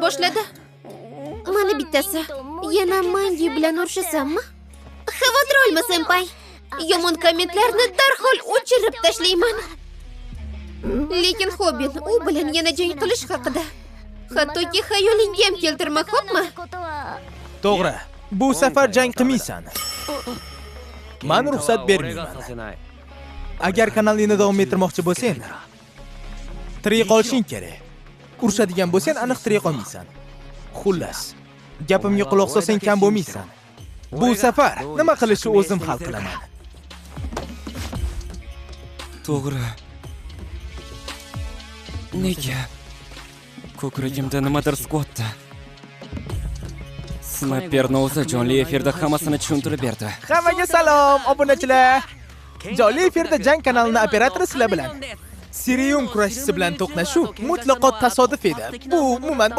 boshladi. Mana bittasi. Yana Mangi bilan urishasammi? Xavotir olma, senpai. Yomon kommentlarni darhol o'chirib tashlayman. Lekin Hobin, u bilan yana jang qilish haqida hattoki xayolingga ham keltirma, xo'pmi? To'g'ri. Bu safar jang qilmaysan. Men ruxsat bermayman. Agar kanalingni davom ettirmoqchi bo'lsang, tirik qolishing kerak. Urishadigan bo'lsang, aniq tirik qolmaysan. Xullas, gapimga quloq solsang kam bo'lmaysan. Bu safar nima qilishni o'zim hal qilaman. To'g'ri. Nega? Ko'kragimda nimadir siqyapti. Snayperni o'zi jonli efirda hammasini tushuntirib berdi. Hammaga salom, obunachilar. Jonli efirda jang kanalining operatori sizlar bilan. Sirium kurashchisi bilan to'qnashuv mutlaqo tasodif edi. Bu umuman